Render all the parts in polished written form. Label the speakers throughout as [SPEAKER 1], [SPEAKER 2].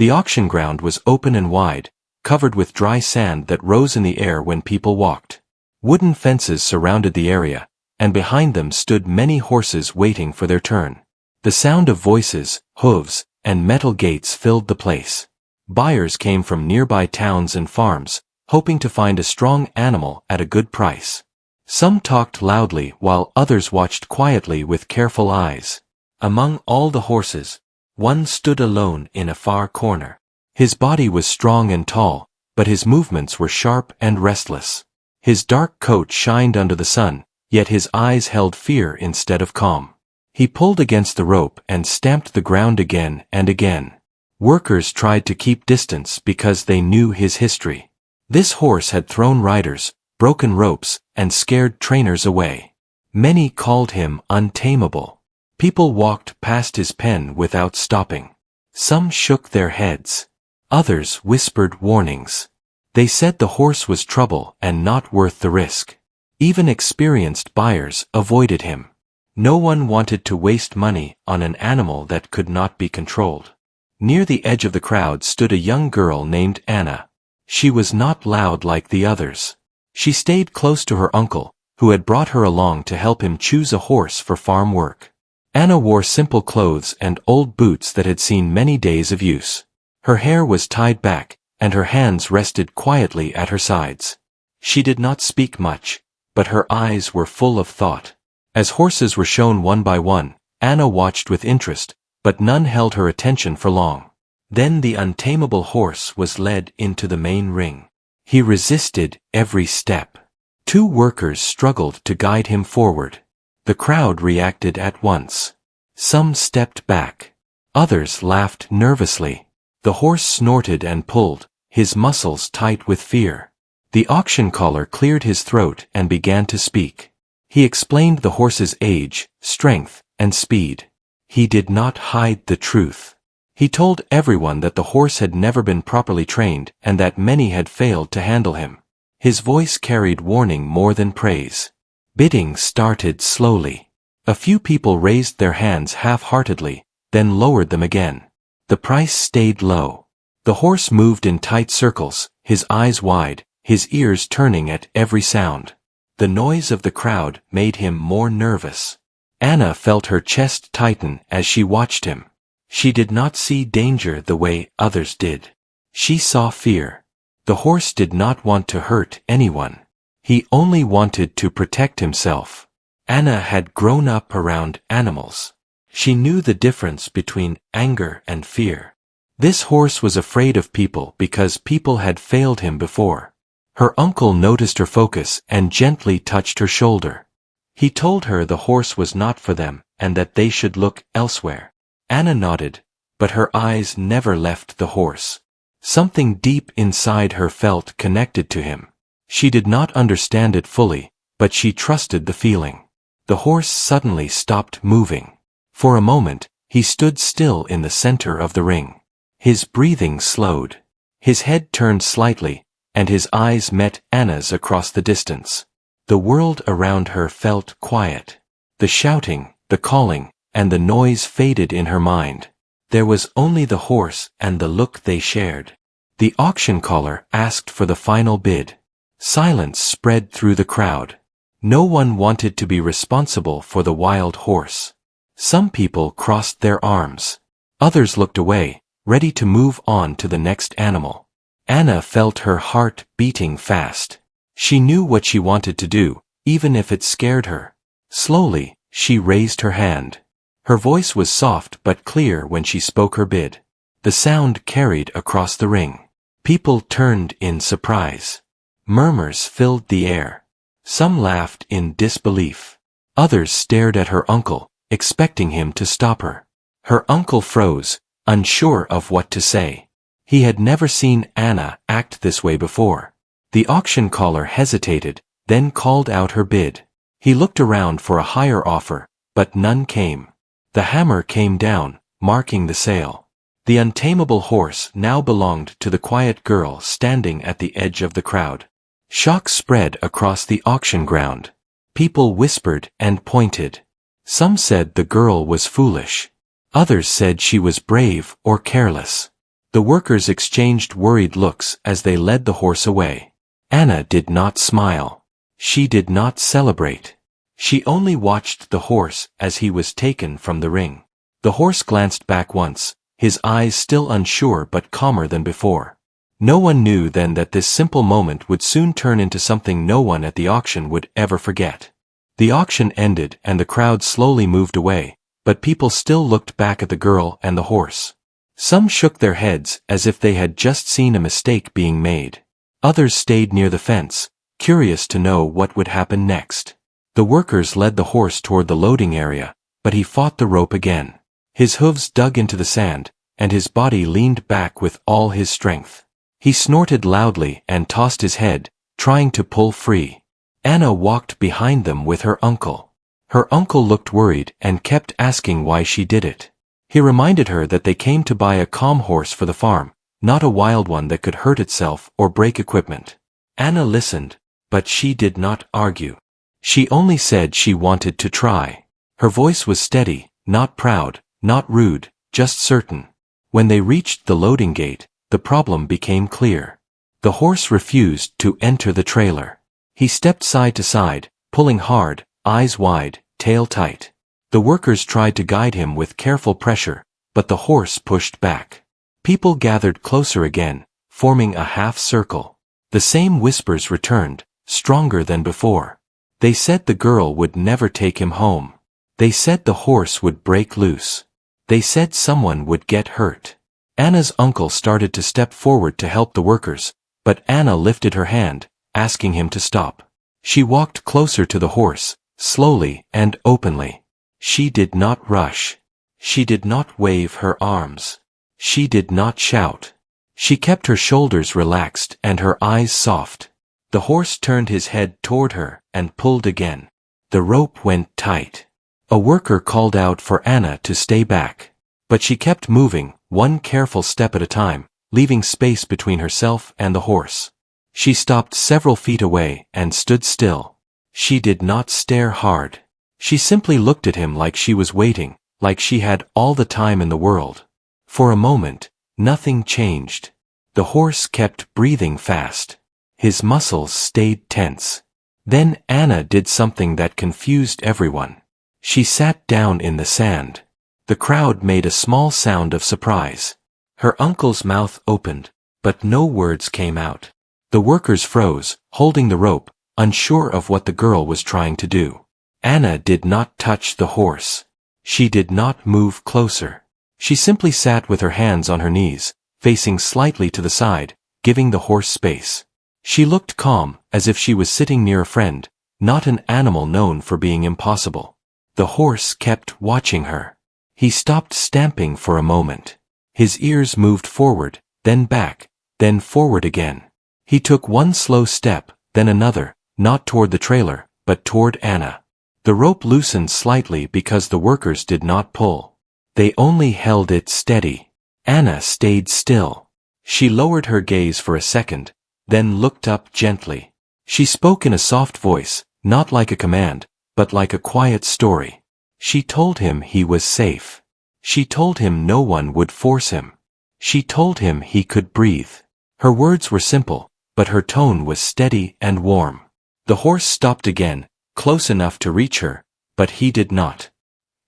[SPEAKER 1] The auction ground was open and wide, covered with dry sand that rose in the air when people walked. Wooden fences surrounded the area, and behind them stood many horses waiting for their turn. The sound of voices, hooves, and metal gates filled the place. Buyers came from nearby towns and farms, hoping to find a strong animal at a good price. Some talked loudly while others watched quietly with careful eyes. Among all the horses, one stood alone in a far corner. His body was strong and tall, but his movements were sharp and restless. His dark coat shined under the sun, yet his eyes held fear instead of calm. He pulled against the rope and stamped the ground again and again. Workers tried to keep distance because they knew his history. This horse had thrown riders, broken ropes, and scared trainers away. Many called him untamable. People walked past his pen without stopping. Some shook their heads. Others whispered warnings. They said the horse was trouble and not worth the risk. Even experienced buyers avoided him. No one wanted to waste money on an animal that could not be controlled. Near the edge of the crowd stood a young girl named Anna. She was not loud like the others. She stayed close to her uncle, who had brought her along to help him choose a horse for farm work. Anna wore simple clothes and old boots that had seen many days of use. Her hair was tied back, and her hands rested quietly at her sides. She did not speak much, but her eyes were full of thought. As horses were shown one by one, Anna watched with interest, but none held her attention for long. Then the untamable horse was led into the main ring. He resisted every step. 2 workers struggled to guide him forward. The crowd reacted at once. Some stepped back. Others laughed nervously. The horse snorted and pulled, his muscles tight with fear. The auction caller cleared his throat and began to speak. He explained the horse's age, strength, and speed. He did not hide the truth. He told everyone that the horse had never been properly trained and that many had failed to handle him. His voice carried warning more than praise. Bidding started slowly. A few people raised their hands half-heartedly, then lowered them again. The price stayed low. The horse moved in tight circles, his eyes wide, his ears turning at every sound. The noise of the crowd made him more nervous. Anna felt her chest tighten as she watched him. She did not see danger the way others did. She saw fear. The horse did not want to hurt anyone. He only wanted to protect himself. Anna had grown up around animals. She knew the difference between anger and fear. This horse was afraid of people because people had failed him before. Her uncle noticed her focus and gently touched her shoulder. He told her the horse was not for them and that they should look elsewhere. Anna nodded, but her eyes never left the horse. Something deep inside her felt connected to him. She did not understand it fully, but she trusted the feeling. The horse suddenly stopped moving. For a moment, he stood still in the center of the ring. His breathing slowed. His head turned slightly, and his eyes met Anna's across the distance. The world around her felt quiet. The shouting, the calling, and the noise faded in her mind. There was only the horse and the look they shared. The auction caller asked for the final bid. Silence spread through the crowd. No one wanted to be responsible for the wild horse. Some people crossed their arms. Others looked away, ready to move on to the next animal. Anna felt her heart beating fast. She knew what she wanted to do, even if it scared her. Slowly, she raised her hand. Her voice was soft but clear when she spoke her bid. The sound carried across the ring. People turned in surprise. Murmurs filled the air. Some laughed in disbelief. Others stared at her uncle, expecting him to stop her. Her uncle froze, unsure of what to say. He had never seen Anna act this way before. The auction caller hesitated, then called out her bid. He looked around for a higher offer, but none came. The hammer came down, marking the sale. The untamable horse now belonged to the quiet girl standing at the edge of the crowd. Shock spread across the auction ground. People whispered and pointed. Some said the girl was foolish. Others said she was brave or careless. The workers exchanged worried looks as they led the horse away. Anna did not smile. She did not celebrate. She only watched the horse as he was taken from the ring. The horse glanced back once, his eyes still unsure but calmer than before. No one knew then that this simple moment would soon turn into something no one at the auction would ever forget. The auction ended and the crowd slowly moved away, but people still looked back at the girl and the horse. Some shook their heads as if they had just seen a mistake being made. Others stayed near the fence, curious to know what would happen next. The workers led the horse toward the loading area, but he fought the rope again. His hooves dug into the sand, and his body leaned back with all his strength. He snorted loudly and tossed his head, trying to pull free. Anna walked behind them with her uncle. Her uncle looked worried and kept asking why she did it. He reminded her that they came to buy a calm horse for the farm, not a wild one that could hurt itself or break equipment. Anna listened, but she did not argue. She only said she wanted to try. Her voice was steady, not proud, not rude, just certain. When they reached the loading gate, the problem became clear. The horse refused to enter the trailer. He stepped side to side, pulling hard, eyes wide, tail tight. The workers tried to guide him with careful pressure, but the horse pushed back. People gathered closer again, forming a half circle. The same whispers returned, stronger than before. They said the girl would never take him home. They said the horse would break loose. They said someone would get hurt. Anna's uncle started to step forward to help the workers, but Anna lifted her hand, asking him to stop. She walked closer to the horse, slowly and openly. She did not rush. She did not wave her arms. She did not shout. She kept her shoulders relaxed and her eyes soft. The horse turned his head toward her and pulled again. The rope went tight. A worker called out for Anna to stay back. But she kept moving, one careful step at a time, leaving space between herself and the horse. She stopped several feet away and stood still. She did not stare hard. She simply looked at him like she was waiting, like she had all the time in the world. For a moment, nothing changed. The horse kept breathing fast. His muscles stayed tense. Then Anna did something that confused everyone. She sat down in the sand. The crowd made a small sound of surprise. Her uncle's mouth opened, but no words came out. The workers froze, holding the rope, unsure of what the girl was trying to do. Anna did not touch the horse. She did not move closer. She simply sat with her hands on her knees, facing slightly to the side, giving the horse space. She looked calm, as if she was sitting near a friend, not an animal known for being impossible. The horse kept watching her. He stopped stamping for a moment. His ears moved forward, then back, then forward again. He took one slow step, then another, not toward the trailer, but toward Anna. The rope loosened slightly because the workers did not pull. They only held it steady. Anna stayed still. She lowered her gaze for a second, then looked up gently. She spoke in a soft voice, not like a command, but like a quiet story. She told him he was safe. She told him no one would force him. She told him he could breathe. Her words were simple, but her tone was steady and warm. The horse stopped again, close enough to reach her, but he did not.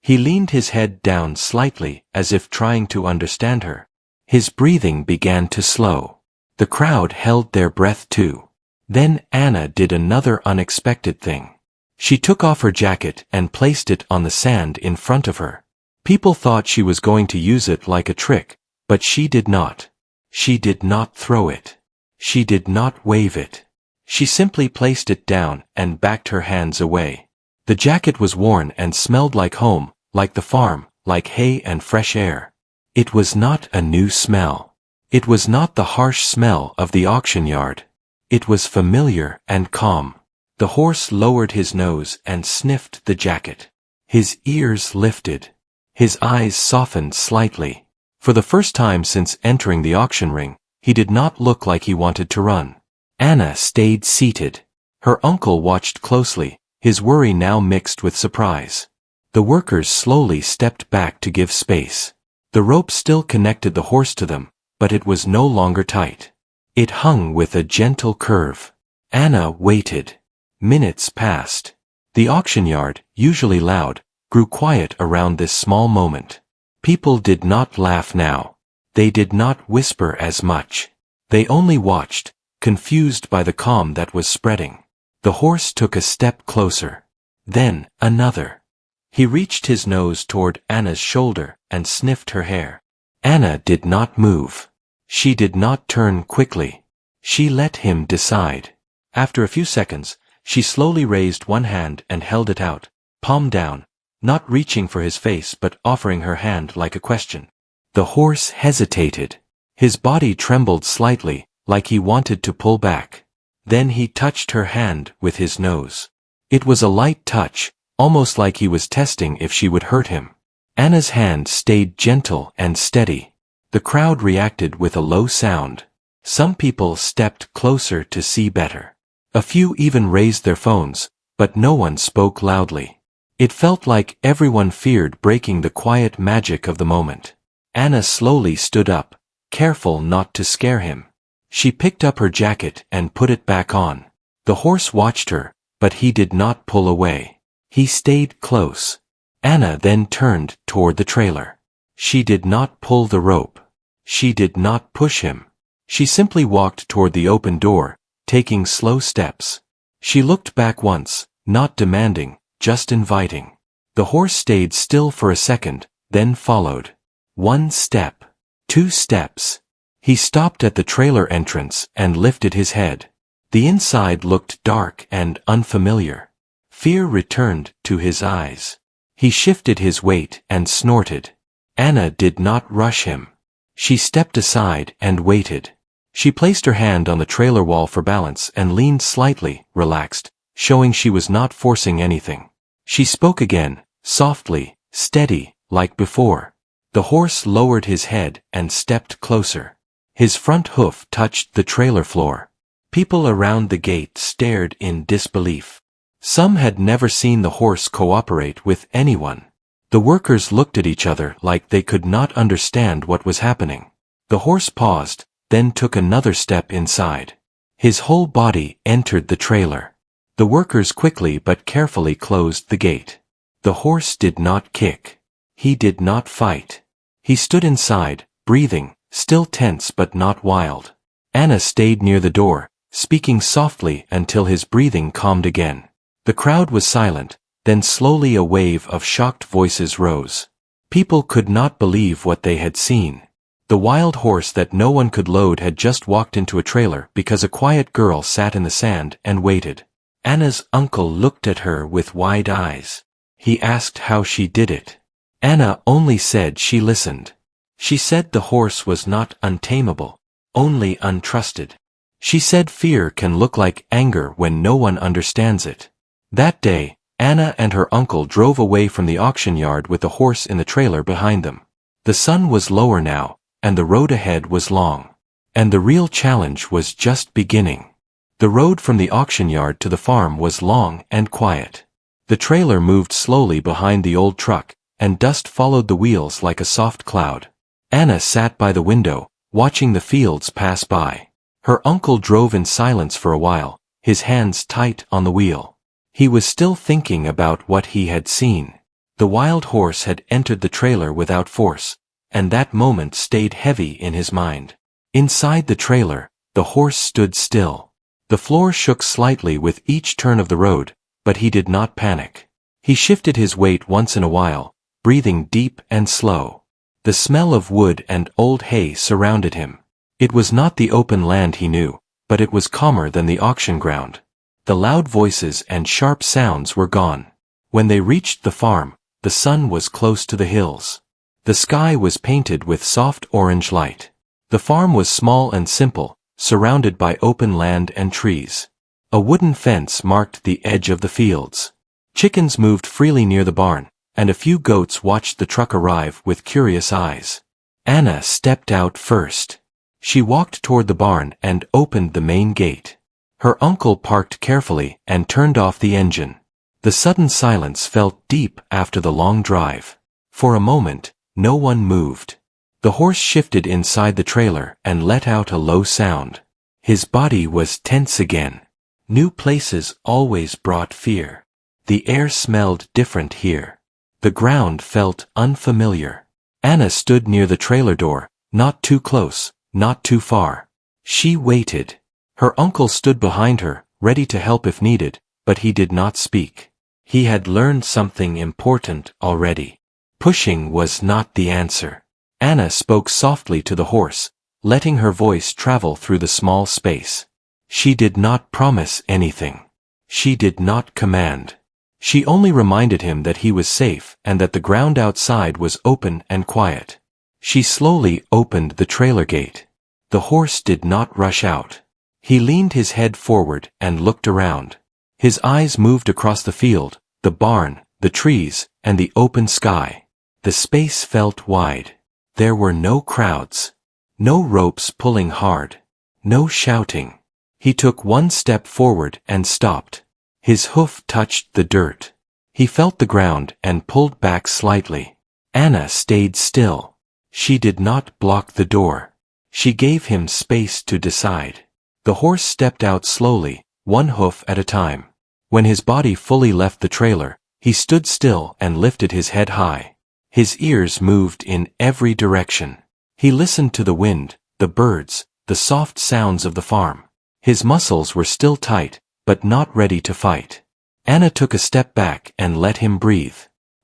[SPEAKER 1] He leaned his head down slightly, as if trying to understand her. His breathing began to slow. The crowd held their breath too. Then Anna did another unexpected thing. She took off her jacket and placed it on the sand in front of her. People thought she was going to use it like a trick, but she did not. She did not throw it. She did not wave it. She simply placed it down and backed her hands away. The jacket was worn and smelled like home, like the farm, like hay and fresh air. It was not a new smell. It was not the harsh smell of the auction yard. It was familiar and calm. The horse lowered his nose and sniffed the jacket. His ears lifted. His eyes softened slightly. For the first time since entering the auction ring, he did not look like he wanted to run. Anna stayed seated. Her uncle watched closely, his worry now mixed with surprise. The workers slowly stepped back to give space. The rope still connected the horse to them, but it was no longer tight. It hung with a gentle curve. Anna waited. Minutes passed. The auction yard, usually loud, grew quiet around this small moment. People did not laugh now. They did not whisper as much. They only watched, confused by the calm that was spreading. The horse took a step closer. Then, another. He reached his nose toward Anna's shoulder and sniffed her hair. Anna did not move. She did not turn quickly. She let him decide. After a few seconds, she slowly raised one hand and held it out, palm down, not reaching for his face but offering her hand like a question. The horse hesitated. His body trembled slightly, like he wanted to pull back. Then he touched her hand with his nose. It was a light touch, almost like he was testing if she would hurt him. Anna's hand stayed gentle and steady. The crowd reacted with a low sound. Some people stepped closer to see better. A few even raised their phones, but no one spoke loudly. It felt like everyone feared breaking the quiet magic of the moment. Anna slowly stood up, careful not to scare him. She picked up her jacket and put it back on. The horse watched her, but he did not pull away. He stayed close. Anna then turned toward the trailer. She did not pull the rope. She did not push him. She simply walked toward the open door, taking slow steps. She looked back once, not demanding, just inviting. The horse stayed still for a second, then followed. 1 step. 2 steps. He stopped at the trailer entrance and lifted his head. The inside looked dark and unfamiliar. Fear returned to his eyes. He shifted his weight and snorted. Anna did not rush him. She stepped aside and waited. She placed her hand on the trailer wall for balance and leaned slightly, relaxed, showing she was not forcing anything. She spoke again, softly, steady, like before. The horse lowered his head and stepped closer. His front hoof touched the trailer floor. People around the gate stared in disbelief. Some had never seen the horse cooperate with anyone. The workers looked at each other like they could not understand what was happening. The horse paused, then took another step inside. His whole body entered the trailer. The workers quickly but carefully closed the gate. The horse did not kick. He did not fight. He stood inside, breathing, still tense but not wild. Anna stayed near the door, speaking softly until his breathing calmed again. The crowd was silent, then slowly a wave of shocked voices rose. People could not believe what they had seen. The wild horse that no one could load had just walked into a trailer because a quiet girl sat in the sand and waited. Anna's uncle looked at her with wide eyes. He asked how she did it. Anna only said she listened. She said the horse was not untamable, only untrusted. She said fear can look like anger when no one understands it. That day, Anna and her uncle drove away from the auction yard with the horse in the trailer behind them. The sun was lower now, and the road ahead was long. And the real challenge was just beginning. The road from the auction yard to the farm was long and quiet. The trailer moved slowly behind the old truck, and dust followed the wheels like a soft cloud. Anna sat by the window, watching the fields pass by. Her uncle drove in silence for a while, his hands tight on the wheel. He was still thinking about what he had seen. The wild horse had entered the trailer without force, and that moment stayed heavy in his mind. Inside the trailer, the horse stood still. The floor shook slightly with each turn of the road, but he did not panic. He shifted his weight once in a while, breathing deep and slow. The smell of wood and old hay surrounded him. It was not the open land he knew, but it was calmer than the auction ground. The loud voices and sharp sounds were gone. When they reached the farm, the sun was close to the hills. The sky was painted with soft orange light. The farm was small and simple, surrounded by open land and trees. A wooden fence marked the edge of the fields. Chickens moved freely near the barn, and a few goats watched the truck arrive with curious eyes. Anna stepped out first. She walked toward the barn and opened the main gate. Her uncle parked carefully and turned off the engine. The sudden silence felt deep after the long drive. For a moment, no one moved. The horse shifted inside the trailer and let out a low sound. His body was tense again. New places always brought fear. The air smelled different here. The ground felt unfamiliar. Anna stood near the trailer door, not too close, not too far. She waited. Her uncle stood behind her, ready to help if needed, but he did not speak. He had learned something important already. Pushing was not the answer. Anna spoke softly to the horse, letting her voice travel through the small space. She did not promise anything. She did not command. She only reminded him that he was safe and that the ground outside was open and quiet. She slowly opened the trailer gate. The horse did not rush out. He leaned his head forward and looked around. His eyes moved across the field, the barn, the trees, and the open sky. The space felt wide. There were no crowds. No ropes pulling hard. No shouting. He took one step forward and stopped. His hoof touched the dirt. He felt the ground and pulled back slightly. Anna stayed still. She did not block the door. She gave him space to decide. The horse stepped out slowly, one hoof at a time. When his body fully left the trailer, he stood still and lifted his head high. His ears moved in every direction. He listened to the wind, the birds, the soft sounds of the farm. His muscles were still tight, but not ready to fight. Anna took a step back and let him breathe.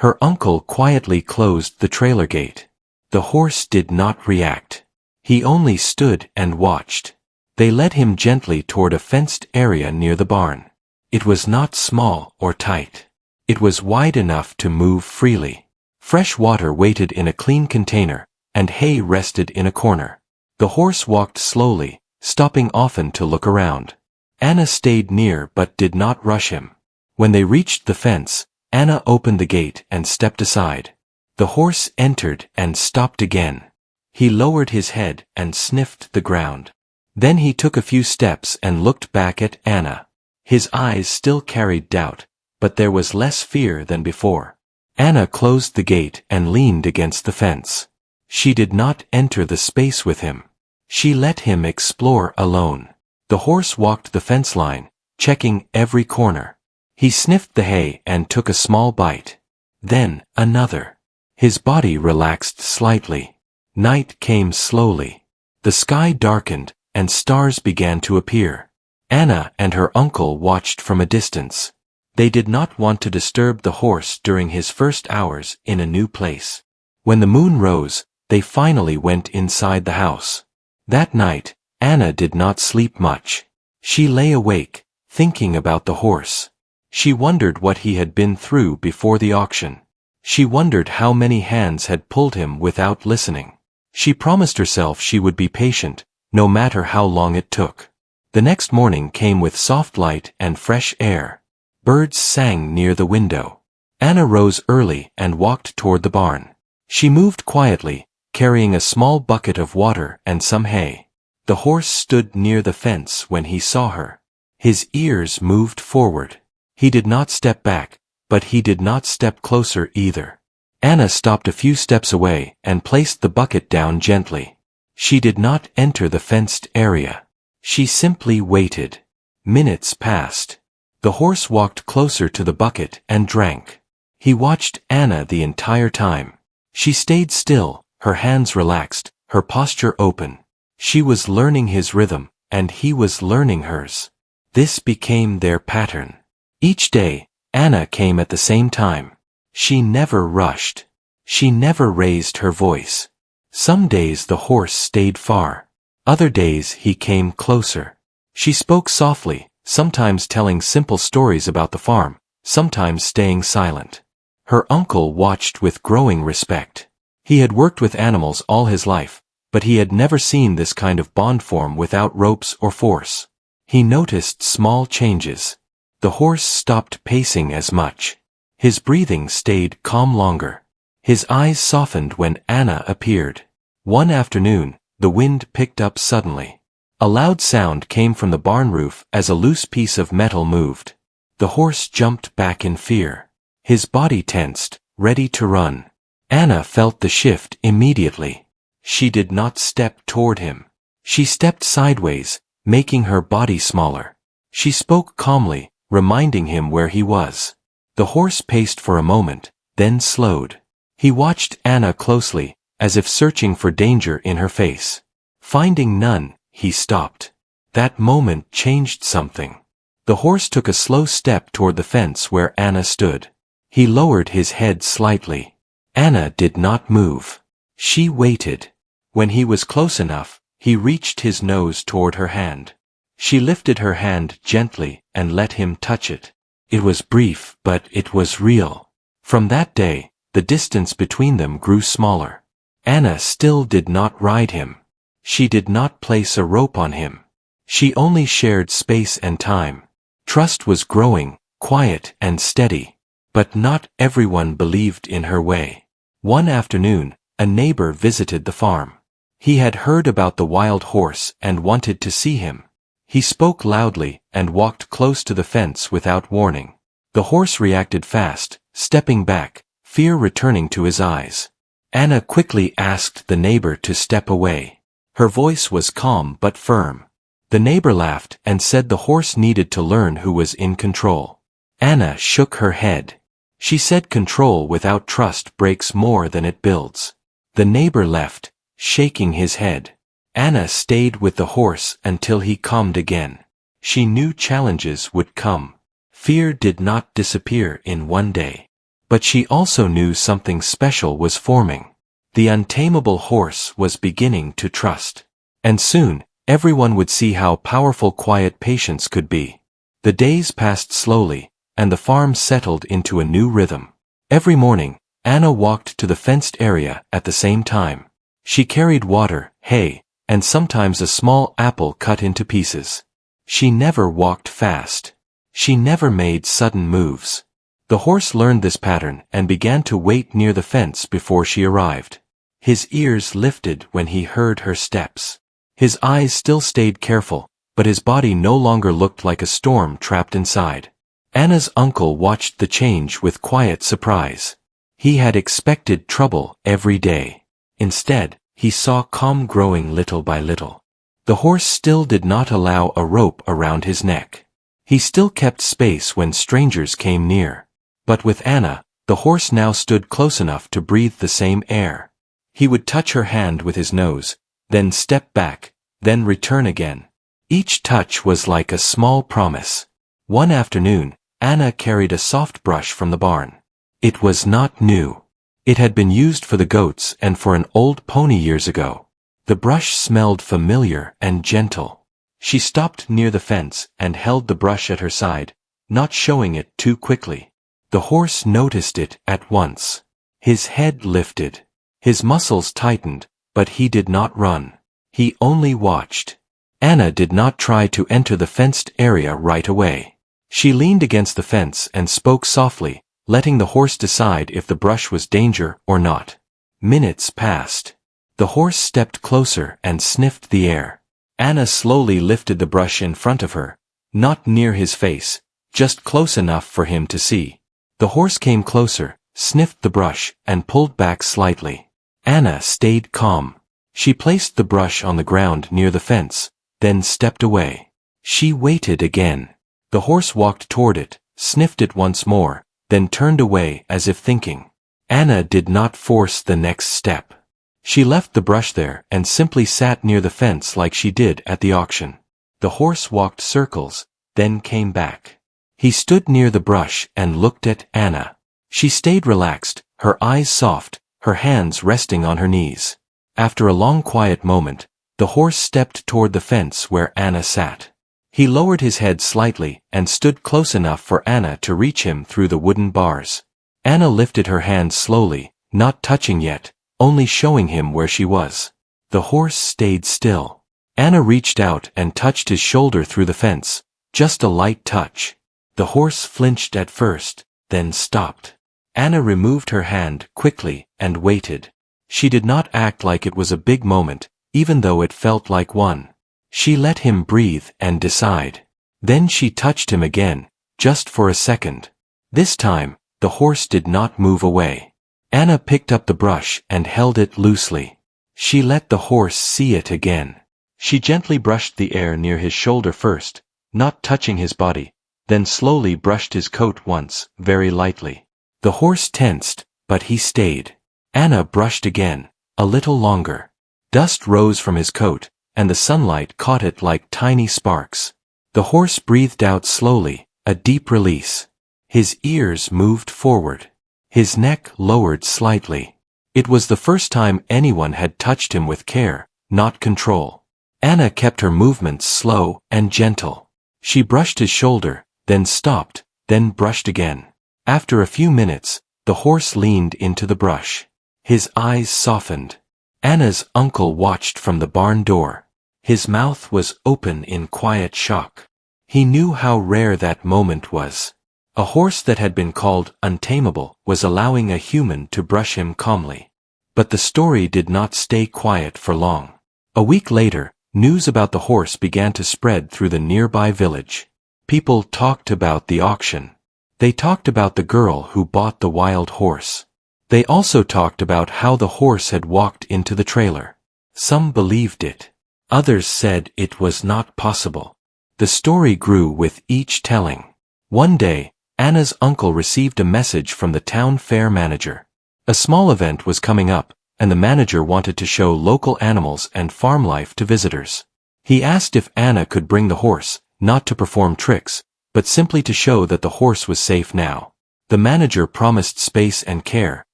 [SPEAKER 1] Her uncle quietly closed the trailer gate. The horse did not react. He only stood and watched. They led him gently toward a fenced area near the barn. It was not small or tight. It was wide enough to move freely. Fresh water waited in a clean container, and hay rested in a corner. The horse walked slowly, stopping often to look around. Anna stayed near but did not rush him. When they reached the fence, Anna opened the gate and stepped aside. The horse entered and stopped again. He lowered his head and sniffed the ground. Then he took a few steps and looked back at Anna. His eyes still carried doubt, but there was less fear than before. Anna closed the gate and leaned against the fence. She did not enter the space with him. She let him explore alone. The horse walked the fence line, checking every corner. He sniffed the hay and took a small bite. Then, another. His body relaxed slightly. Night came slowly. The sky darkened, and stars began to appear. Anna and her uncle watched from a distance. They did not want to disturb the horse during his first hours in a new place. When the moon rose, they finally went inside the house. That night, Anna did not sleep much. She lay awake, thinking about the horse. She wondered what he had been through before the auction. She wondered how many hands had pulled him without listening. She promised herself she would be patient, no matter how long it took. The next morning came with soft light and fresh air. Birds sang near the window. Anna rose early and walked toward the barn. She moved quietly, carrying a small bucket of water and some hay. The horse stood near the fence when he saw her. His ears moved forward. He did not step back, but he did not step closer either. Anna stopped a few steps away and placed the bucket down gently. She did not enter the fenced area. She simply waited. Minutes passed. The horse walked closer to the bucket and drank. He watched Anna the entire time. She stayed still, her hands relaxed, her posture open. She was learning his rhythm, and he was learning hers. This became their pattern. Each day, Anna came at the same time. She never rushed. She never raised her voice. Some days the horse stayed far. Other days he came closer. She spoke softly, sometimes telling simple stories about the farm, sometimes staying silent. Her uncle watched with growing respect. He had worked with animals all his life, but he had never seen this kind of bond form without ropes or force. He noticed small changes. The horse stopped pacing as much. His breathing stayed calm longer. His eyes softened when Anna appeared. One afternoon, the wind picked up suddenly. A loud sound came from the barn roof as a loose piece of metal moved. The horse jumped back in fear. His body tensed, ready to run. Anna felt the shift immediately. She did not step toward him. She stepped sideways, making her body smaller. She spoke calmly, reminding him where he was. The horse paced for a moment, then slowed. He watched Anna closely, as if searching for danger in her face. Finding none, he stopped. That moment changed something. The horse took a slow step toward the fence where Anna stood. He lowered his head slightly. Anna did not move. She waited. When he was close enough, he reached his nose toward her hand. She lifted her hand gently and let him touch it. It was brief, but it was real. From that day, the distance between them grew smaller. Anna still did not ride him. She did not place a rope on him. She only shared space and time. Trust was growing, quiet and steady. But not everyone believed in her way. One afternoon, a neighbor visited the farm. He had heard about the wild horse and wanted to see him. He spoke loudly and walked close to the fence without warning. The horse reacted fast, stepping back, fear returning to his eyes. Anna quickly asked the neighbor to step away. Her voice was calm but firm. The neighbor laughed and said the horse needed to learn who was in control. Anna shook her head. She said control without trust breaks more than it builds. The neighbor left, shaking his head. Anna stayed with the horse until he calmed again. She knew challenges would come. Fear did not disappear in one day. But she also knew something special was forming. The untamable horse was beginning to trust. And soon, everyone would see how powerful quiet patience could be. The days passed slowly, and the farm settled into a new rhythm. Every morning, Anna walked to the fenced area at the same time. She carried water, hay, and sometimes a small apple cut into pieces. She never walked fast. She never made sudden moves. The horse learned this pattern and began to wait near the fence before she arrived. His ears lifted when he heard her steps. His eyes still stayed careful, but his body no longer looked like a storm trapped inside. Anna's uncle watched the change with quiet surprise. He had expected trouble every day. Instead, he saw calm growing little by little. The horse still did not allow a rope around his neck. He still kept space when strangers came near. But with Anna, the horse now stood close enough to breathe the same air. He would touch her hand with his nose, then step back, then return again. Each touch was like a small promise. One afternoon, Anna carried a soft brush from the barn. It was not new. It had been used for the goats and for an old pony years ago. The brush smelled familiar and gentle. She stopped near the fence and held the brush at her side, not showing it too quickly. The horse noticed it at once. His head lifted. His muscles tightened, but he did not run. He only watched. Anna did not try to enter the fenced area right away. She leaned against the fence and spoke softly, letting the horse decide if the brush was danger or not. Minutes passed. The horse stepped closer and sniffed the air. Anna slowly lifted the brush in front of her, not near his face, just close enough for him to see. The horse came closer, sniffed the brush, and pulled back slightly. Anna stayed calm. She placed the brush on the ground near the fence, then stepped away. She waited again. The horse walked toward it, sniffed it once more, then turned away as if thinking. Anna did not force the next step. She left the brush there and simply sat near the fence like she did at the auction. The horse walked circles, then came back. He stood near the brush and looked at Anna. She stayed relaxed, her eyes soft, her hands resting on her knees. After a long quiet moment, the horse stepped toward the fence where Anna sat. He lowered his head slightly and stood close enough for Anna to reach him through the wooden bars. Anna lifted her hand slowly, not touching yet, only showing him where she was. The horse stayed still. Anna reached out and touched his shoulder through the fence, just a light touch. The horse flinched at first, then stopped. Anna removed her hand quickly and waited. She did not act like it was a big moment, even though it felt like one. She let him breathe and decide. Then she touched him again, just for a second. This time, the horse did not move away. Anna picked up the brush and held it loosely. She let the horse see it again. She gently brushed the air near his shoulder first, not touching his body, then slowly brushed his coat once, very lightly. The horse tensed, but he stayed. Anna brushed again, a little longer. Dust rose from his coat, and the sunlight caught it like tiny sparks. The horse breathed out slowly, a deep release. His ears moved forward. His neck lowered slightly. It was the first time anyone had touched him with care, not control. Anna kept her movements slow and gentle. She brushed his shoulder, then stopped, then brushed again. After a few minutes, the horse leaned into the brush. His eyes softened. Anna's uncle watched from the barn door. His mouth was open in quiet shock. He knew how rare that moment was. A horse that had been called untamable was allowing a human to brush him calmly. But the story did not stay quiet for long. A week later, news about the horse began to spread through the nearby village. People talked about the auction. They talked about the girl who bought the wild horse. They also talked about how the horse had walked into the trailer. Some believed it. Others said it was not possible. The story grew with each telling. One day, Anna's uncle received a message from the town fair manager. A small event was coming up, and the manager wanted to show local animals and farm life to visitors. He asked if Anna could bring the horse, not to perform tricks, but simply to show that the horse was safe now. The manager promised space and care,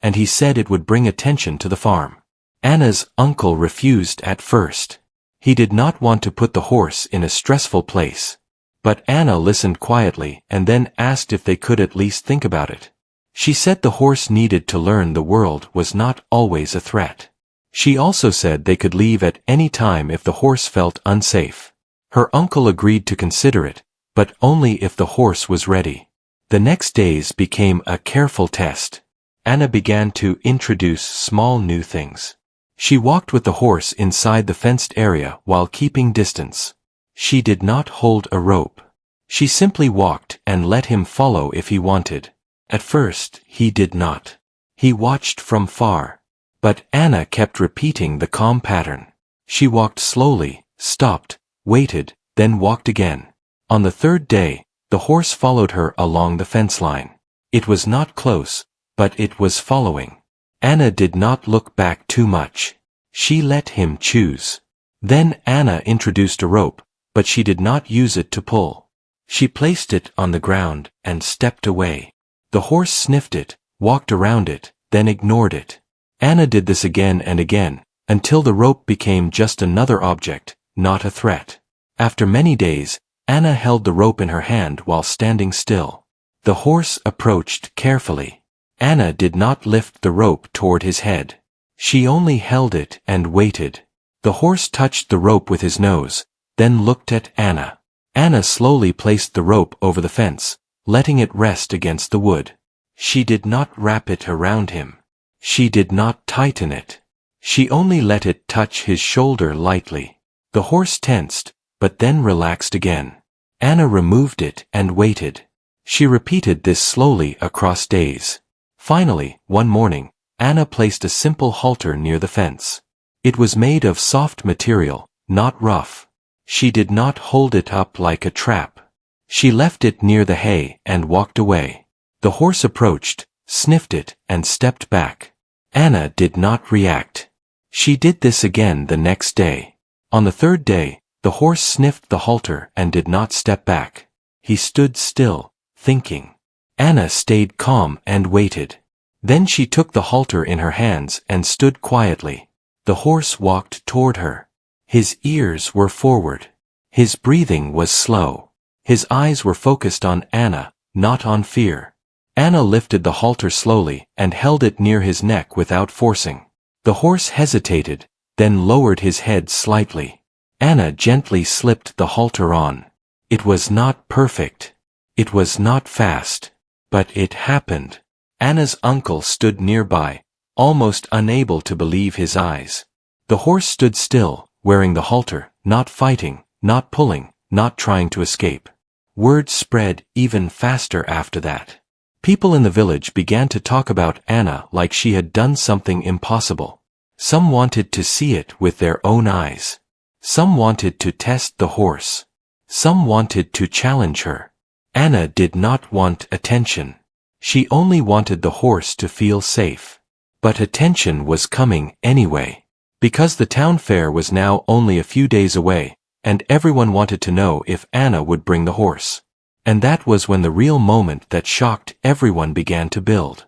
[SPEAKER 1] and he said it would bring attention to the farm. Anna's uncle refused at first. He did not want to put the horse in a stressful place. But Anna listened quietly and then asked if they could at least think about it. She said the horse needed to learn the world was not always a threat. She also said they could leave at any time if the horse felt unsafe. Her uncle agreed to consider it, but only if the horse was ready. The next days became a careful test. Anna began to introduce small new things. She walked with the horse inside the fenced area while keeping distance. She did not hold a rope. She simply walked and let him follow if he wanted. At first, he did not. He watched from far. But Anna kept repeating the calm pattern. She walked slowly, stopped, waited, then walked again. On the third day, the horse followed her along the fence line. It was not close, but it was following. Anna did not look back too much. She let him choose. Then Anna introduced a rope, but she did not use it to pull. She placed it on the ground and stepped away. The horse sniffed it, walked around it, then ignored it. Anna did this again and again, until the rope became just another object, not a threat. After many days, Anna held the rope in her hand while standing still. The horse approached carefully. Anna did not lift the rope toward his head. She only held it and waited. The horse touched the rope with his nose, then looked at Anna. Anna slowly placed the rope over the fence, letting it rest against the wood. She did not wrap it around him. She did not tighten it. She only let it touch his shoulder lightly. The horse tensed, but then relaxed again. Anna removed it and waited. She repeated this slowly across days. Finally, one morning, Anna placed a simple halter near the fence. It was made of soft material, not rough. She did not hold it up like a trap. She left it near the hay and walked away. The horse approached, sniffed it, and stepped back. Anna did not react. She did this again the next day. On the third day, the horse sniffed the halter and did not step back. He stood still, thinking. Anna stayed calm and waited. Then she took the halter in her hands and stood quietly. The horse walked toward her. His ears were forward. His breathing was slow. His eyes were focused on Anna, not on fear. Anna lifted the halter slowly and held it near his neck without forcing. The horse hesitated, then lowered his head slightly. Anna gently slipped the halter on. It was not perfect. It was not fast. But it happened. Anna's uncle stood nearby, almost unable to believe his eyes. The horse stood still, wearing the halter, not fighting, not pulling, not trying to escape. Word spread even faster after that. People in the village began to talk about Anna like she had done something impossible. Some wanted to see it with their own eyes. Some wanted to test the horse. Some wanted to challenge her. Anna did not want attention. She only wanted the horse to feel safe. But attention was coming anyway. Because the town fair was now only a few days away, and everyone wanted to know if Anna would bring the horse. And that was when the real moment that shocked everyone began to build.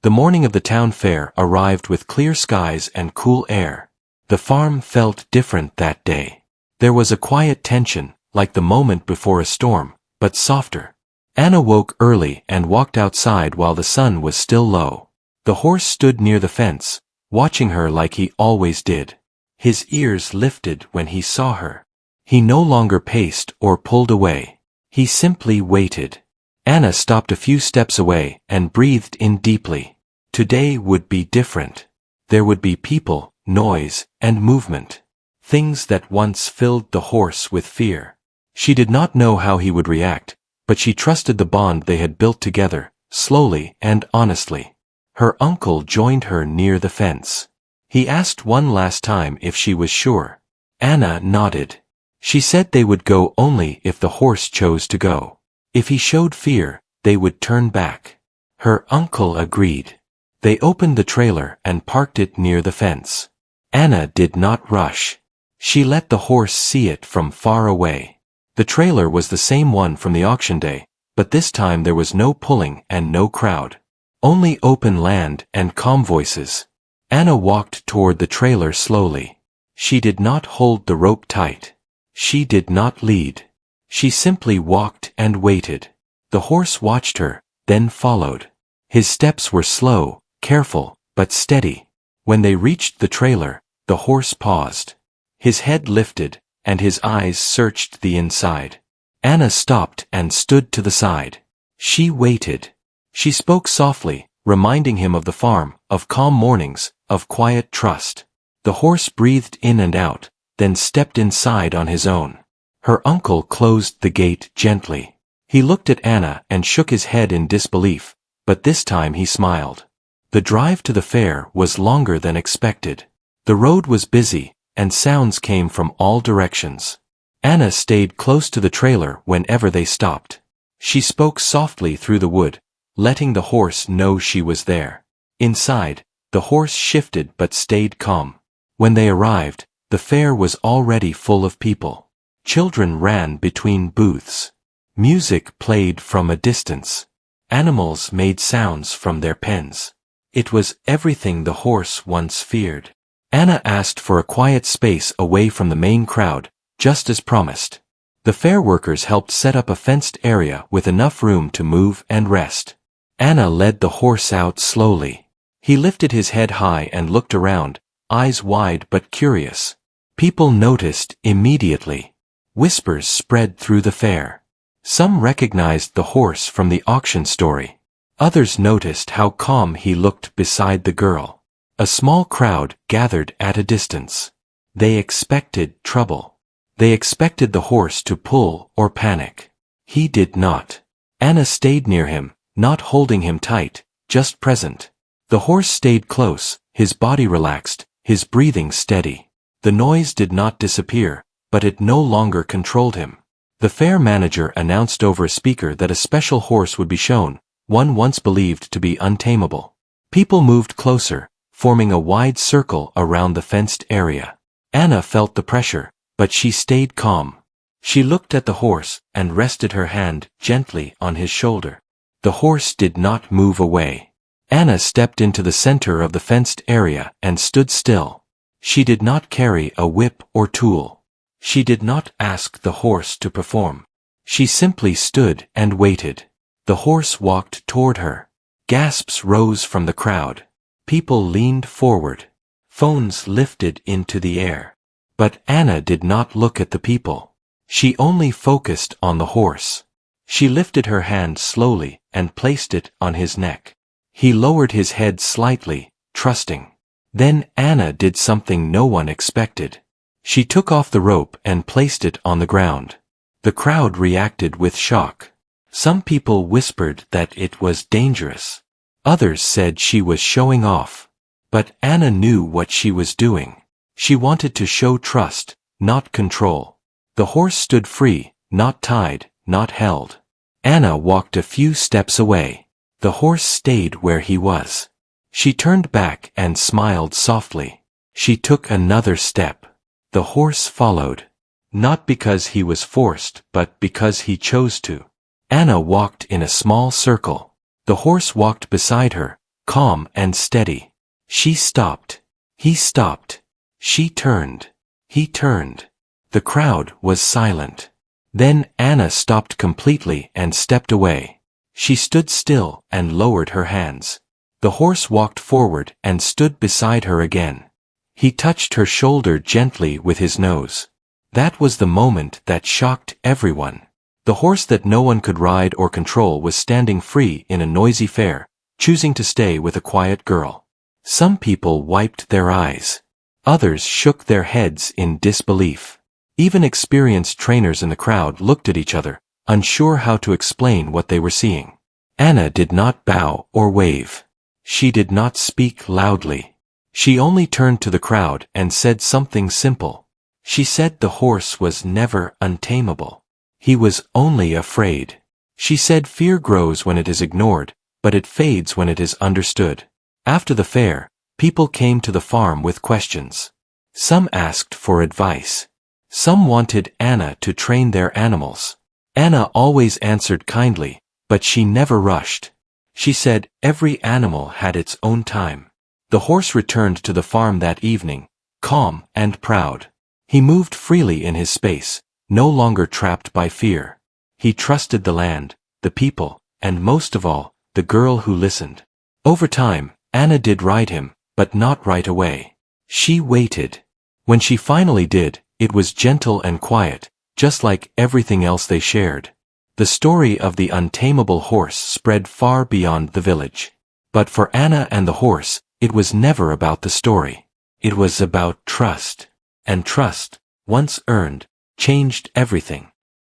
[SPEAKER 1] The morning of the town fair arrived with clear skies and cool air. The farm felt different that day. There was a quiet tension, like the moment before a storm, but softer. Anna woke early and walked outside while the sun was still low. The horse stood near the fence, watching her like he always did. His ears lifted when he saw her. He no longer paced or pulled away. He simply waited. Anna stopped a few steps away and breathed in deeply. Today would be different. There would be people, noise, and movement. Things that once filled the horse with fear. She did not know how he would react, but she trusted the bond they had built together, slowly and honestly. Her uncle joined her near the fence. He asked one last time if she was sure. Anna nodded. She said they would go only if the horse chose to go. If he showed fear, they would turn back. Her uncle agreed. They opened the trailer and parked it near the fence. Anna did not rush. She let the horse see it from far away. The trailer was the same one from the auction day, but this time there was no pulling and no crowd. Only open land and calm voices. Anna walked toward the trailer slowly. She did not hold the rope tight. She did not lead. She simply walked and waited. The horse watched her, then followed. His steps were slow, careful, but steady. When they reached the trailer, the horse paused. His head lifted, and his eyes searched the inside. Anna stopped and stood to the side. She waited. She spoke softly, reminding him of the farm, of calm mornings, of quiet trust. The horse breathed in and out, then stepped inside on his own. Her uncle closed the gate gently. He looked at Anna and shook his head in disbelief, but this time he smiled. The drive to the fair was longer than expected. The road was busy, and sounds came from all directions. Anna stayed close to the trailer whenever they stopped. She spoke softly through the wood, letting the horse know she was there. Inside, the horse shifted but stayed calm. When they arrived, the fair was already full of people. Children ran between booths. Music played from a distance. Animals made sounds from their pens. It was everything the horse once feared. Anna asked for a quiet space away from the main crowd, just as promised. The fair workers helped set up a fenced area with enough room to move and rest. Anna led the horse out slowly. He lifted his head high and looked around, eyes wide but curious. People noticed immediately. Whispers spread through the fair. Some recognized the horse from the auction story. Others noticed how calm he looked beside the girl. A small crowd gathered at a distance. They expected trouble. They expected the horse to pull or panic. He did not. Anna stayed near him, not holding him tight, just present. The horse stayed close, his body relaxed, his breathing steady. The noise did not disappear, but it no longer controlled him. The fair manager announced over a speaker that a special horse would be shown, one once believed to be untamable. People moved closer, forming a wide circle around the fenced area. Anna felt the pressure, but she stayed calm. She looked at the horse and rested her hand gently on his shoulder. The horse did not move away. Anna stepped into the center of the fenced area and stood still. She did not carry a whip or tool. She did not ask the horse to perform. She simply stood and waited. The horse walked toward her. Gasps rose from the crowd. People leaned forward. Phones lifted into the air. But Anna did not look at the people. She only focused on the horse. She lifted her hand slowly and placed it on his neck. He lowered his head slightly, trusting. Then Anna did something no one expected. She took off the rope and placed it on the ground. The crowd reacted with shock. Some people whispered that it was dangerous. Others said she was showing off. But Anna knew what she was doing. She wanted to show trust, not control. The horse stood free, not tied, not held. Anna walked a few steps away. The horse stayed where he was. She turned back and smiled softly. She took another step. The horse followed. Not because he was forced, but because he chose to. Anna walked in a small circle. The horse walked beside her, calm and steady. She stopped. He stopped. She turned. He turned. The crowd was silent. Then Anna stopped completely and stepped away. She stood still and lowered her hands. The horse walked forward and stood beside her again. He touched her shoulder gently with his nose. That was the moment that shocked everyone. The horse that no one could ride or control was standing free in a noisy fair, choosing to stay with a quiet girl. Some people wiped their eyes. Others shook their heads in disbelief. Even experienced trainers in the crowd looked at each other, unsure how to explain what they were seeing. Anna did not bow or wave. She did not speak loudly. She only turned to the crowd and said something simple. She said the horse was never untamable. He was only afraid. She said fear grows when it is ignored, but it fades when it is understood. After the fair, people came to the farm with questions. Some asked for advice. Some wanted Anna to train their animals. Anna always answered kindly, but she never rushed. She said every animal had its own time. The horse returned to the farm that evening, calm and proud. He moved freely in his space, no longer trapped by fear. He trusted the land, the people, and most of all, the girl who listened. Over time, Anna did ride him, but not right away. She waited. When she finally did, it was gentle and quiet, just like everything else they shared. The story of the untamable horse spread far beyond the village. But for Anna and the horse, it was never about the story. It was about trust. And trust, once earned, changed everything.